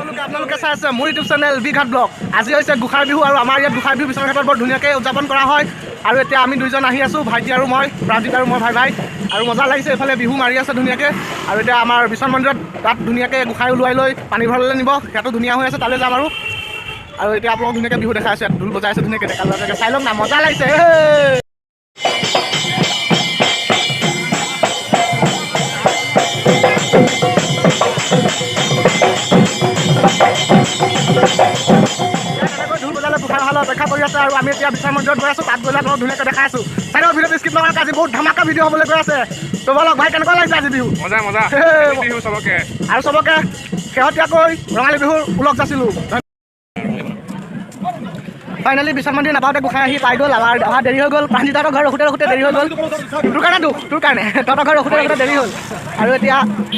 আপোনালোকে চাই আছে মোৰ ইউটিউব চেনেল বিঘাট ব্লগ। আজি হৈছে গোঁসাই বিহু আৰু আমাৰ ইয়াত গোঁসাই বিহু বিশ্বনাথ ঘাটত বৰ ধুনীয়াকৈ উদযাপন কৰা হয়। আৰু এতিয়া আমি দুইজন আহি আছোঁ, ভাইটি আৰু মই, প্ৰাঞ্জিত আৰু মই ভাই আৰু মজা লাগিছে। এইফালে বিহু মাৰি আছে ধুনীয়াকৈ। আৰু এতিয়া আমাৰ বিশ্বনাথ মন্দিৰত তাত ধুনীয়াকৈ গোঁসাই ওলোৱাই লৈ পানী ভৰালৈ নিব, সেয়াতো ধুনীয়া হৈ আছে, তালৈ যাম আৰু এতিয়া আপোনালোক ধুনীয়াকৈ বিহু দেখাই আছোঁ। ইয়াত ঢোল বজাই আছে ধুনীয়াকৈ, ডেকা ল'ৰাকে চাই লওক না, মজা লাগিছে। ঢোল বজালে গোঁসাই অহালৈ অপেক্ষা কৰি আছে আৰু আমি এতিয়া বিশ্বনাথ মন্দিৰত গৈ আছোঁ। তাত গ'লে আপোনাক ধুনীয়াকৈ দেখাই আছোঁ। চাইডৰ ভিডিঅ'টো স্কিপ নকৰাকৈ, আজি বহুত ধামাকা ভিডিঅ' হ'বলৈ গৈ আছে। তো বলক ভাই, কেনেকুৱা লাগিছে আজি বিহু? মজা মজা বিহু চবকে আৰু চবকে শেহতীয়াকৈ ৰঙালী বিহুৰ ওলগ যাছিলোঁ। ফাইনেলি বিশ্বনাথ মন্দিৰ নাপাওঁতে গোঁসাই আহি পাই গ'ল। অহা দেৰি হৈ গ'ল, প্ৰাঞ্জিতৰ ঘৰ ৰখোতে দেৰি হৈ গ'ল। তোৰ কাৰণে তহঁতৰ ঘৰ ৰখোতে দেৰি হ'ল। আৰু এতিয়া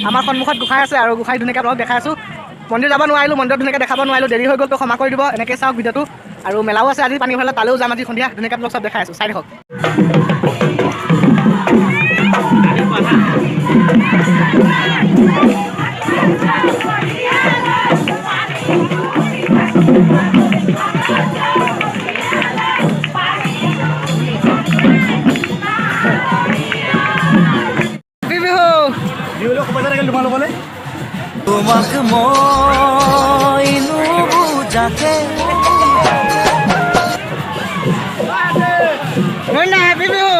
আমাৰ সন্মুখত গোঁসাই আছে আৰু গোঁসাই ধুনীয়াকৈ আপোনাক দেখাই আছোঁ। মন্দিৰ যাব নোৱাৰিলোঁ, মন্দিৰত ধুনীয়াকৈ দেখাব নোৱাৰিলোঁ, দেৰি হৈ গ'ল, তো ক্ষমা কৰি দিব। এনেকৈ চাওক ভিডিঅ'টো। আৰু মেলাও আছে আজি পানী ভৰালে, তালৈও যাম আজি সন্ধিয়া, ধুনীয়াকৈ আপোনাক চব দেখাই আছোঁ, চাই দেখক। তোমাক মই নুবুজাকে হেপী বিহু।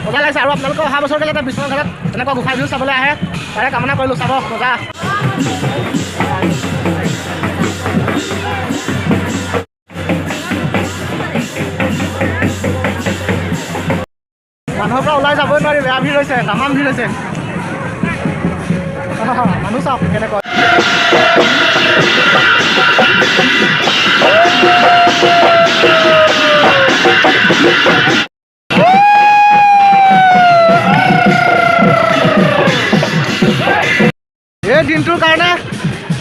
মজা লাগিছে আৰু আপোনালোকে অহা বছৰলৈ যাতে বিশ্বনাথ ঘাটত এনেকুৱা গোঁসাই বিহু চাবলৈ আহে, তাৰে কামনা কৰিলোঁ। চাব মজা। মানুহৰ পৰা ওলাই যাবই নোৱাৰি, বেয়া ভিৰ হৈছে, তামাম ভিৰ হৈছে। মানুহ চাওক কেনেকৈ। এই দিনটোৰ কাৰণে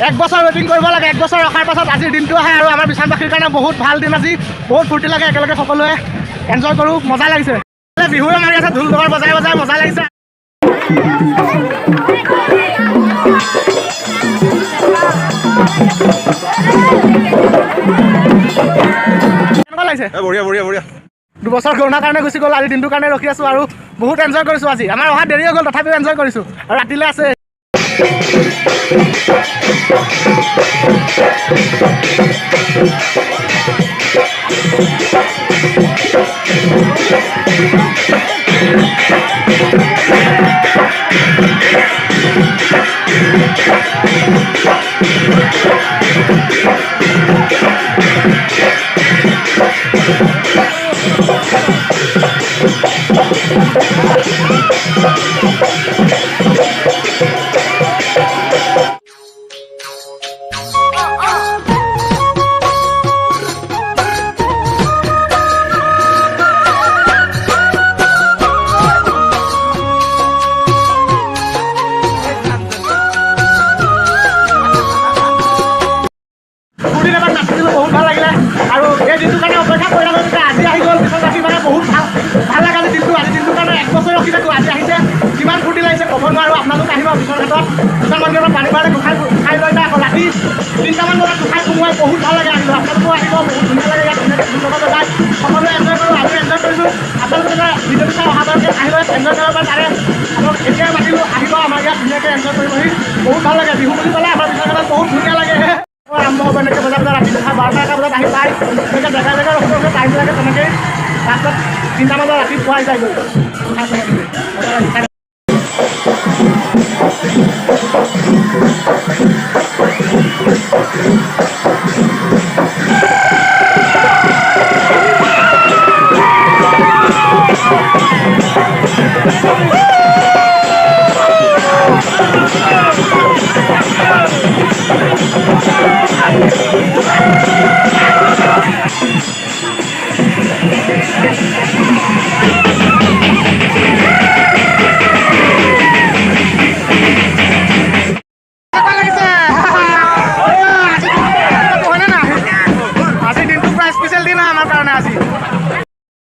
1 বছৰ ৱেটিং কৰিব লাগে, 1 বছৰ ৰখাৰ পাছত আজিৰ দিনটো আহে আৰু আমাৰ বিশ্বনাথবাসীৰ কাৰণে বহুত ভাল দিন আজি। বহুত ফূৰ্তি লাগে, একেলগে সকলোৱে এনজয় কৰোঁ, মজা লাগিছে। বিহুৱে মাৰি আছে, ঢোল ডগৰ বজাই মজা লাগিছে। কেনেকুৱা লাগিছে? বঢ়িয়া 2 বছৰ কৰোণাৰ কাৰণে গুচি গ'ল, আজি দিনটোৰ কাৰণে ৰখি আছোঁ আৰু বহুত এনজয় কৰিছোঁ আজি। আমাৰ অহা দেৰি হৈ গ'ল, তথাপিও এনজয় কৰিছোঁ আৰু ৰাতিলৈ আছে। বহুত ভাল লাগিলে আৰু এই দিনটোৰ কাৰণে অপেক্ষা কৰি থাকোঁ, আজি আহি গ'ল। পিছত ৰাতি মানে বহুত ভাল লাগে আজি দিনটো। আজি দিনটোৰ কাৰণে 1 বছৰ ৰখি থাকোঁ, আজি আহিছে, কিমান ফূৰ্তি লাগিছে ক'ব নোৱাৰোঁ। আপোনালোক আহিব বিশ্বনাথ ঘাটত, বিশ্বনাথ মন্দিৰত পানী ভৰালে গোঁসাই লৈ যায়। আকৌ ৰাতি 3টামান বজাত গোঁসাই সোমোৱাই, বহুত ভাল লাগে। আহিব আপোনালোকেও আহিব, বহুত ধুনীয়া লাগে ইয়াত, ধুনীয়াকৈ ঢোল ডগৰ বজাই সকলোৱে এনজয় কৰোঁ। আমি এনজয় কৰিছোঁ, আপোনালোকে ভিডিঅ'টো চাই অহাবাৰকৈ আহিব, এনজয় কৰিব পাৰে। তাৰে আপোনালোক এতিয়াই মাতিলোঁ, আহিব আমাৰ ইয়াত ধুনীয়াকৈ এনজয় কৰিবহি, বহুত ভাল লাগে। বিহু বুলি ক'লে আমাৰ বিশ্বনাথ ঘাটত বহুত ধুনীয়া লাগে। আৰম্ভ হ'ব এনেকৈ বজাৰ ৰাতি 12টা বজাত আহি পায়, এনেকৈ জেগা ৰখোঁ টাইম লাগে তেনেকৈ। তাৰপিছত 3টা বজাত ৰাতি পোৱাই যায়গৈ।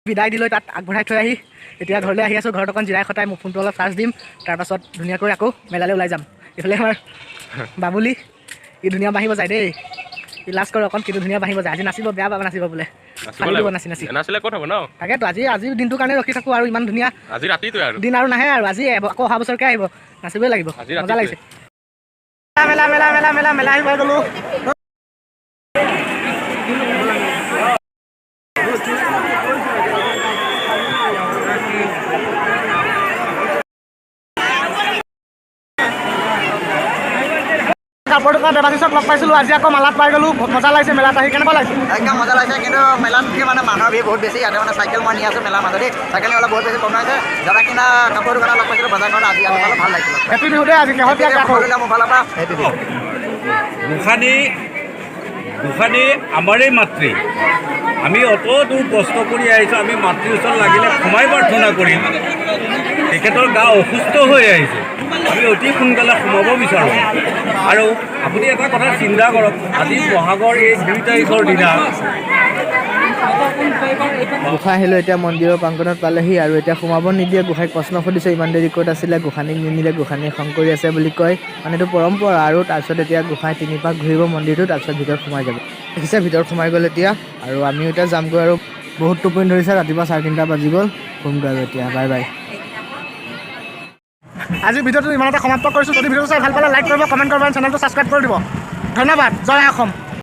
বিদায় দি লৈ তাত আগবঢ়াই থৈ আহি এতিয়া ঘৰলৈ আহি আছোঁ। ঘৰত অকণ জিৰাই খটাই মোৰ ফোনটো অলপ চাৰ্জ দিম, তাৰপাছত ধুনীয়াকৈ আকৌ মেলালৈ ওলাই যাম। এইফালে আমাৰ বাবুলি ই ধুনীয়া বাঢ়িব যায় দেই, ই লাজ কৰে অকণ, কিন্তু ধুনীয়া বাঢ়িব যায়। আজি নাচিব, বেয়া পাব নাচিব বোলে, নাছিলে ক'ত হ'ব ন? তাকেতো আজিৰ দিনটোৰ কাৰণে ৰখি থাকোঁ আৰু ইমান ধুনীয়া আজি ৰাতিটো আৰু দিন আৰু নাহে আৰু আজি আকৌ অহা বছৰকে আহিব, নাচিবই লাগিব, মজা লাগিছে। মেলা মেলা মেলা মেলা মেলা আহিব গ'লোঁ। কাপোৰ দোকান দেৱাশীষক লগ পাইছিলোঁ, আজি আকৌ মেলাত পাই গ'লোঁ। মজা লাগিছে মেলাত আহি, কেনেকুৱা লাগিছে? একদম মজা লাগিছে, কিন্তু মেলাত মানে মানুহৰ ভিৰ বহুত বেছি। ইয়াতে মানে চাইকেল মই নি আছোঁ মেলাৰ মাজতে, চাইকেল অলপ বহুত বেছি কম হৈছে। দাদা কিনা কাপোৰ দোকানত লগ পাইছিলোঁ বজাৰখনত, আজি আহি ভাল লাগিছিল। হেপী বিহু দেই আজি, শেহতীয়াকৈ আকৌ মোৰ ফালৰ পৰা হেপী বিহু। গোসানী আমাৰেই মাতৃ, আমি অত দূৰ কষ্ট কৰি আহিছোঁ, আমি মাতৃৰ ওচৰত লাগিলে সোমাই প্ৰাৰ্থনা কৰিম। তেখেতৰ গা অসুস্থ হৈ আহিছে, আমি অতি সোনকালে সোমাব বিচাৰোঁ। আৰু আপুনি এটা কথা চিন্তা কৰক, আজি বহাগৰ এই 2 তাৰিখৰ দিনা গোসাঁই আহিলোঁ, এতিয়া মন্দিৰৰ প্ৰাংগণত পালেহি আৰু এতিয়া সোমাব নিদিয়ে। গোসাঁইক প্ৰশ্ন সুধিছে ইমান দেৰি ক'ত আছিলে, গোসাঁনীক নিনিলে, গোসাঁনীয়ে খং কৰি আছে বুলি কয়। মানে এইটো পৰম্পৰা আৰু তাৰপিছত এতিয়া গোসাঁই 3 পাক ঘূৰিব মন্দিৰটো, তাৰপিছত ভিতৰত সোমাই যাব। দেখিছে ভিতৰত সোমাই গ'ল এতিয়া, আৰু আমিও এতিয়া যামগৈ। আৰু বহুত টোপনি ধৰিছে, ৰাতিপুৱা 3:30 বাজি গ'ল, শুমগৈ আৰু এতিয়া। Bye bye. আজি ভিডিঅ'টো ইমানতে সমাপ্ত কৰিছোঁ। যদি ভিডিঅ'টো চাই ভাল পালে লাইক কৰিব, কমেণ্ট কৰিব, চেনেলটো ছাবস্ক্ৰাইব কৰি দিব। ধন্যবাদ। জয় অসম।